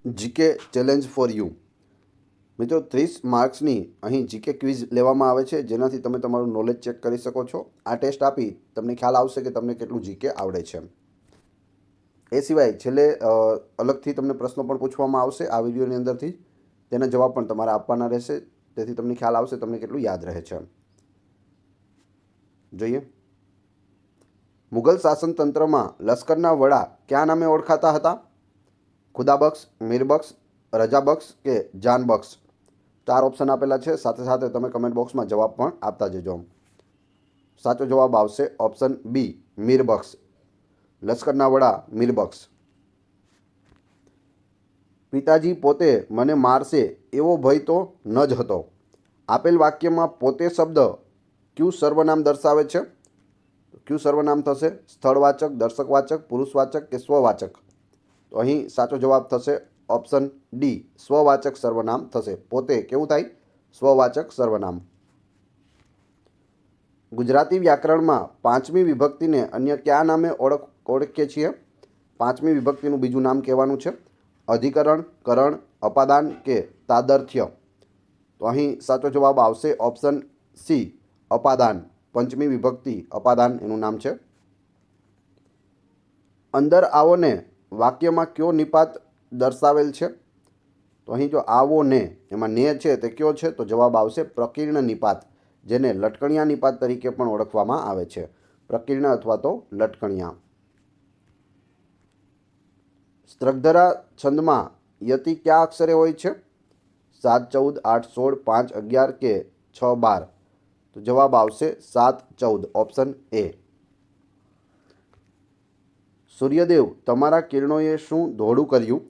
GK challenge for you. મિત્રો 30 માર્ક્સની અહીં GK quiz લેવામાં આવે છે, જેનાથી તમે તમારું નોલેજ ચેક કરી શકો છો. આ ટેસ્ટ આપી તમને ખ્યાલ આવશે કે તમને કેટલું જીકે આવડે છે. એ સિવાય છેલ્લે અલગથી તમને પ્રશ્નો પણ પૂછવામાં આવશે આ વિડીયોની અંદરથી. તેના જવાબ પણ તમારે આપવાના રહેશે, તેથી તમને ખ્યાલ આવશે તમને કેટલું યાદ રહે છે. જોઈએ. મુગલ શાસન તંત્રમાં લશ્કરના વડા કયા નામે ઓળખાતા હતા? ખુદાબખ્શ, મીરબખ્શ, રજાબખ્શ કે જાનબખ્શ? 4 ઓપ્શન આપેલા છે. સાથે સાથે તમે કમેન્ટ બોક્સમાં જવાબ પણ આપતા જજો. સાચો જવાબ આવશે ઓપ્શન બી, મીરબખ્શ. લશ્કરના વડા મીરબખ્શ. પિતાજી પોતે મને મારશે એવો ભય તો ન જ હતો. આપેલ વાક્યમાં પોતે શબ્દ ક્યુ સર્વનામ દર્શાવે છે? ક્યુ સર્વનામ થશે? સ્થળવાચક, દર્શકવાચક, પુરુષવાચક કે સ્વવાચક? તો અહીં સાચો જવાબ થશે ઓપ્શન ડી, સ્વવાચક સર્વનામ થશે. પોતે કેવું થાય? સ્વવાચક સર્વનામ. ગુજરાતી વ્યાકરણમાં પાંચમી વિભક્તિને અન્ય કયા નામે ઓળખીએ છીએ? પાંચમી વિભક્તિનું બીજું નામ કહેવાનું છે. અધિકરણ, કરણ, અપાદાન કે તાદર્થ્ય? તો અહીં સાચો જવાબ આવશે ઓપ્શન સી, અપાદાન. પંચમી વિભક્તિ અપાદાન એનું નામ છે. અંદર આવો ને વાક્યમાં કયો નિપાત દર્શાવેલ છે? તો અહીં જો આવો ને એમાં ને છે તે કયો છે? તો જવાબ આવશે પ્રકીર્ણ નિપાત, જેને લટકણિયા નિપાત તરીકે પણ ઓળખવામાં આવે છે. પ્રકીર્ણ અથવા તો લટકણિયા. સ્ત્રગ્ધરા છંદમાં યતિ કયા અક્ષરે હોય છે? 7, 14, 8, 16, 5, 11 કે 6, 12? તો જવાબ આવશે 7, 14, ઓપ્શન એ. સૂર્યદેવ તમારા કિરણોએ શું ધોળું કર્યું?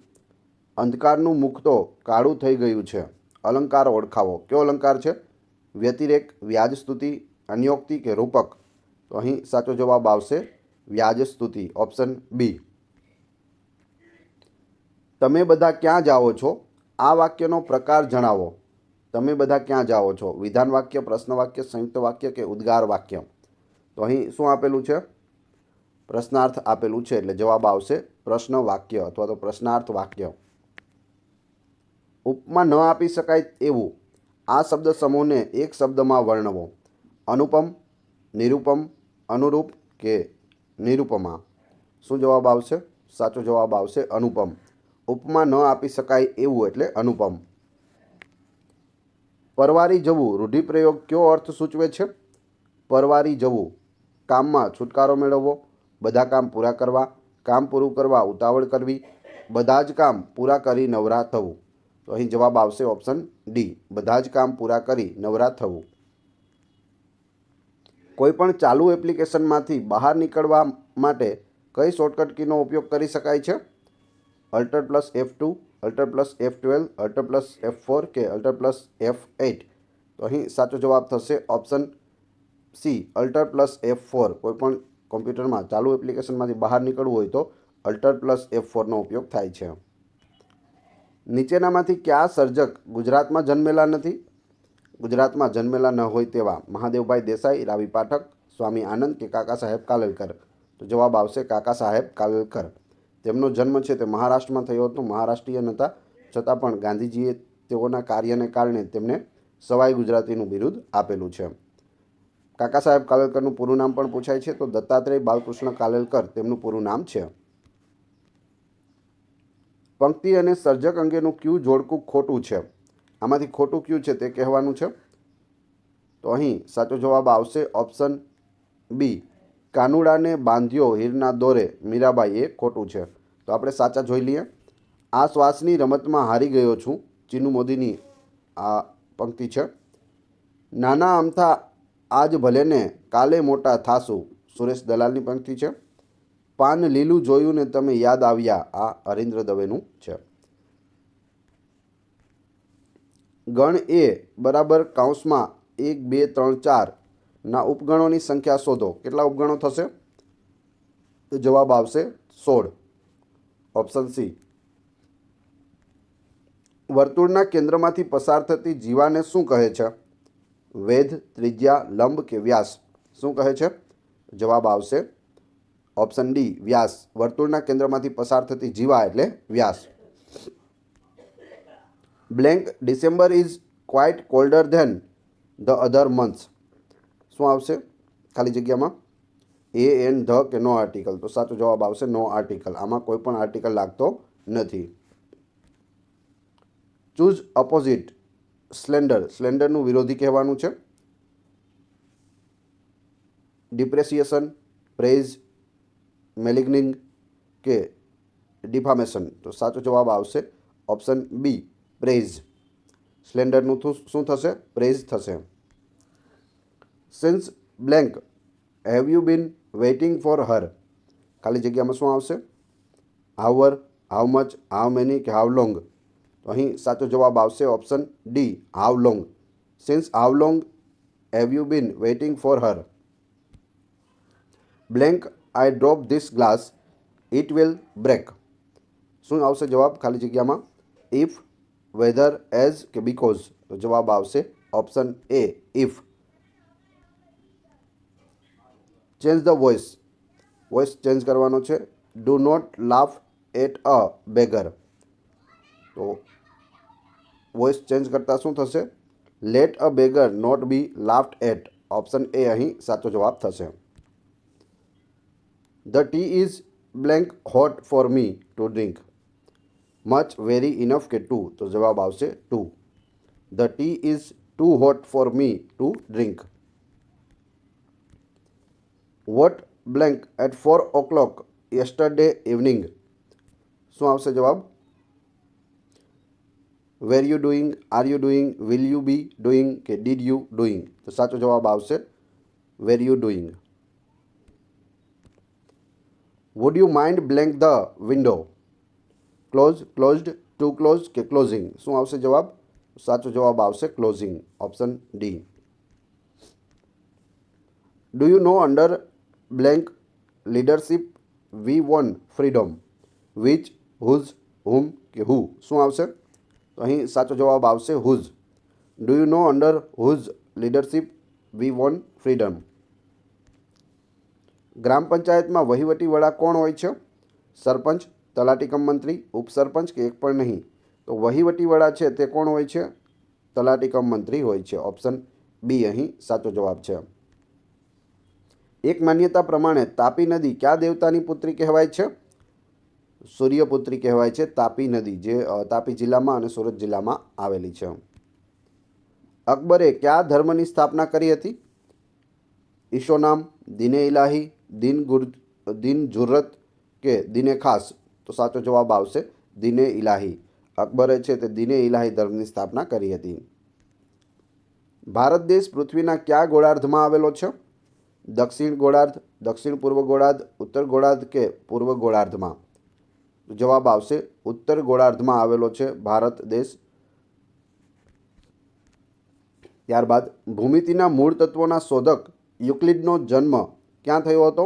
અંધકારનું મુખ તો કાળું થઈ ગયું છે. અલંકાર ઓળખાવો. કયો અલંકાર છે? વ્યતિરેક, વ્યાજસ્તુતિ, અન્યોક્તિ કે રૂપક? તો અહીં સાચો જવાબ આવશે વ્યાજસ્તુતિ, ઓપ્શન બી. તમે બધા ક્યાં જાઓ છો? આ વાક્યનો પ્રકાર જણાવો. તમે બધા ક્યાં જાઓ છો? વિધાન વાક્ય, પ્રશ્ન વાક્ય, સંયુક્ત વાક્ય કે ઉદ્ગાર વાક્ય? તો અહીં શું આપેલું છે? પ્રશ્નાર્થ આપેલું છે, એટલે જવાબ આવશે પ્રશ્ન વાક્ય અથવા તો પ્રશ્નાર્થ વાક્ય. ઉપમા ન આપી શકાય એવું આ શબ્દ સમૂહને એક શબ્દમાં વર્ણવો. અનુપમ, નિરૂપમ, અનુરૂપ કે નિરૂપમા? શું જવાબ આવશે? સાચો જવાબ આવશે અનુપમ. ઉપમા ન આપી શકાય એવું એટલે અનુપમ. પરવારી જવું રૂઢિપ્રયોગ કયો અર્થ સૂચવે છે? પરવારી જવું, કામમાં છુટકારો મેળવવો, બધા કામ પૂરા કરવા, કામ પૂરું કરવા ઉતાવળ કરવી, બધા જ કામ પૂરા કરી નવરા થવું? તો અહીં જવાબ આવશે ઓપ્શન ડી, બધા જ કામ પૂરા કરી નવરા થવું. કોઈપણ ચાલુ એપ્લિકેશનમાંથી બહાર નીકળવા માટે કઈ શોર્ટકટ કીનો ઉપયોગ કરી શકાય છે? Alt+F2, Alt+F12, Alt+F4 કે Alt+F8? તો અહીં સાચો જવાબ થશે ઓપ્શન સી, Alt+F4. કોઈપણ કોમ્પ્યુટરમાં ચાલુ એપ્લિકેશનમાંથી બહાર નીકળવું હોય તો Alt+F4નો ઉપયોગ થાય છે. નીચેનામાંથી કયા સર્જક ગુજરાતમાં જન્મેલા નથી? ગુજરાતમાં જન્મેલા ન હોય તેવા મહાદેવભાઈ દેસાઈ, રાવી પાઠક, સ્વામી આનંદ કે કાકા સાહેબ કાલેલકર? તો જવાબ આવશે કાકા સાહેબ કાલેલકર. તેમનો જન્મ છે તે મહારાષ્ટ્રમાં થયો હતો. મહારાષ્ટ્રીયન હતા, છતાં પણ ગાંધીજીએ તેઓના કાર્યને કારણે તેમને સવાઈ ગુજરાતીનું બિરુદ આપેલું છે. કાકા સાહેબ કાલેલકરનું પૂરું નામ પણ પૂછાય છે, તો દત્તાત્રેય બાલકૃષ્ણ કાલેલકર તેમનું પૂરું નામ છે. પંક્તિ અને સર્જક અંગેનું ક્યુ જોડકું ખોટું છે? આમાંથી ખોટું ક્યુ છે તે કહેવાનું છે. તો અહીં સાચો જવાબ આવશે ઓપ્શન બી, કાનુડાને બાંધ્યો હીરના દોરે મીરાબાઈ, એ ખોટું છે. તો આપણે સાચા જોઈ લઈએ. આ શ્વાસની રમતમાં હારી ગયો છું, ચીનુ મોદીની આ પંક્તિ છે. નાના અમથા આજ ભલેને કાલે મોટા થાશું, સુરેશ દલાલની પંક્તિ છે. પાન લીલું જોયું ને તમે યાદ આવ્યા, આ હરીન્દ્ર દવેનું છે. ગણ એ બરાબર કૌંસમાં 1, 2, 3, 4 ના ઉપગણોની સંખ્યા શોધો. કેટલા ઉપગણો થશે? તો જવાબ આવશે 16, ઓપ્શન સી. વર્તુળના કેન્દ્રમાંથી પસાર થતી જીવાને શું કહે છે? વેધ, ત્રિજ્યા, લંબ કે વ્યાસ? શું કહે છે? જવાબ આવશે ઓપ્શન ડી, વ્યાસ. વર્તુળના કેન્દ્રમાંથી પસાર થતી જીવા એટલે વ્યાસ. Blank December is quite colder than the other months. શું આવશે ખાલી જગ્યામાં? એ એન ધ કે નો આર્ટિકલ? તો સાચો જવાબ આવશે નો આર્ટિકલ. આમાં કોઈ પણ આર્ટિકલ લાગતો નથી. Choose opposite. સ્લેન્ડર. સ્લેન્ડરનું વિરોધી કહેવાનું છે. ડિપ્રેસિએશન, પ્રેઝ, મેલિગ્નિંગ કે ડિફામેશન? તો સાચો જવાબ આવશે ઓપ્શન બી, પ્રેઝ. સ્લેન્ડરનું શું થશે? પ્રેઝ થશે. Since blank have you been waiting for her? ખાલી જગ્યામાં શું આવશે? હાઉ અર, હાઉ મચ, હાઉ મેની કે હાઉ લોંગ? તો અહીં સાચો જવાબ આવશે option D, how long. Since how long have you been waiting for her? Blank I drop this glass it will break? શું આવશે જવાબ ખાલી જગ્યામાં? ઇફ, વેધર, એઝ કે બીકોઝ? તો જવાબ આવશે option A, if. Change the voice. Voice change કરવાનો છે. Do not laugh at a beggar. તો વોઇસ ચેન્જ કરતાં શું થશે? Let a beggar not be laughed at. Option A અહીં સાચો જવાબ થશે. The tea is blank hot for me to drink? Much, very, enough કે ટુ? તો જવાબ આવશે too. The tea is too hot for me to drink. What blank at 4 o'clock yesterday evening? શું આવશે જવાબ? Were you doing, are you doing, will you be doing કે did you doing? તો સાચો જવાબ આવશે were you doing. Would you mind blank the window? Close, closed, to close કે closing? શું આવશે જવાબ? સાચો જવાબ આવશે closing. Option D. Do you know under blank leadership we won freedom? Which, whose, whom કે હુ? શું આવશે? તો અહીં સાચો જવાબ આવશે whose. Do you know under whose leadership we won freedom? ગ્રામ પંચાયતમાં વહીવટી વડા કોણ હોય છે? સરપંચ, તલાટી કમ મંત્રી, ઉપસરપંચ કે એક પણ નહીં? તો વહીવટી વડા છે તે કોણ હોય છે? તલાટી કમ મંત્રી હોય છે. ઓપ્શન બી અહીં સાચો જવાબ છે. એક માન્યતા પ્રમાણે તાપી નદી કયા દેવતાની પુત્રી કહેવાય છે? સૂર્યપુત્રી કહેવાય છે તાપી નદી, જે તાપી જિલ્લામાં અને સુરત જિલ્લામાં આવેલી છે. અકબરે કયા ધર્મની સ્થાપના કરી હતી? ઈશોનામ, દીને ઇલાહી, દીન જુર્રત કે દીને ખાસ? તો સાચો જવાબ આવશે દીને ઇલાહી. અકબરે છે તે દીને ઇલાહી ધર્મની સ્થાપના કરી હતી. ભારત દેશ પૃથ્વીના કયા ગોળાર્ધમાં આવેલો છે? દક્ષિણ ગોળાર્ધ, દક્ષિણ પૂર્વ ગોળાર્ધ, ઉત્તર ગોળાર્ધ કે પૂર્વ ગોળાર્ધમાં? જવાબ આવશે ઉત્તર ગોળાર્ધમાં આવેલો છે ભારત દેશ. ત્યારબાદ ભૂમિતિના મૂળ તત્વોના શોધક યુક્લિડનો જન્મ ક્યાં થયો હતો?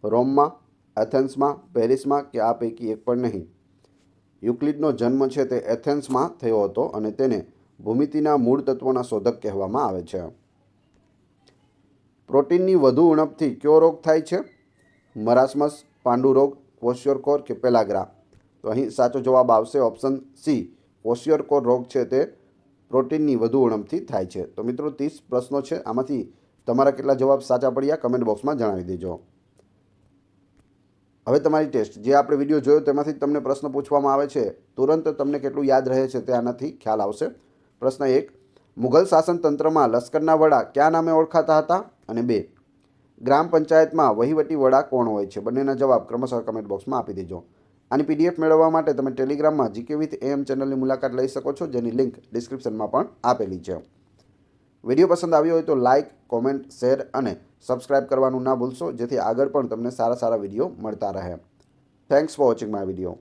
રોમમાં, એથેન્સમાં, પેરિસમાં કે આ પૈકી એક પણ નહીં? યુક્લિડનો જન્મ છે તે એથેન્સમાં થયો હતો અને તેને ભૂમિતિના મૂળ તત્વોના શોધક કહેવામાં આવે છે. પ્રોટીનની વધુ ઉણપથી કયો રોગ થાય છે? મરાસમસ, પાંડુરોગ, ક્વોશિયોરકોર કે પેલાગ્રા? તો અહીં સાચો જવાબ આવશે ઓપ્શન સી, ક્વોશિયોરકોર રોગ છે તે પ્રોટીનની વધુ ઉણપથી થાય છે. તો મિત્રો 30 પ્રશ્નો છે, આમાંથી તમારા કેટલા જવાબ સાચા પડ્યા કમેન્ટ બોક્સમાં જણાવી દેજો. હવે તમારી ટેસ્ટ, જે આપણે વિડીયો જોયો તેમાંથી તમને પ્રશ્ન પૂછવામાં આવે છે, તુરંત તમને કેટલું યાદ રહે છે તે આનાથી ખ્યાલ આવશે. પ્રશ્ન 1, મુઘલ શાસન તંત્રમાં લશ્કરના વડા કયા નામે ઓળખાતા હતા? અને 2, ગ્રામ પંચાયતમાં વહીવટી વડા કોણ હોય છે? બંનેના જવાબ ક્રમશઃ કમેન્ટ બોક્સમાં આપી દેજો. આની પીડીએફ મેળવવા માટે તમે ટેલિગ્રામમાં જીકે વિથ એમ ચેનલની મુલાકાત લઈ શકો છો, જેની લિંક ડિસ્ક્રિપ્શનમાં પણ આપેલી છે. વિડીયો પસંદ આવ્યો હોય તો લાઇક, કોમેન્ટ, શેર અને સબસ્ક્રાઇબ કરવાનું ના ભૂલશો, જેથી આગળ પણ તમને સારા વિડીયો મળતા રહે. Thanks for watching my video.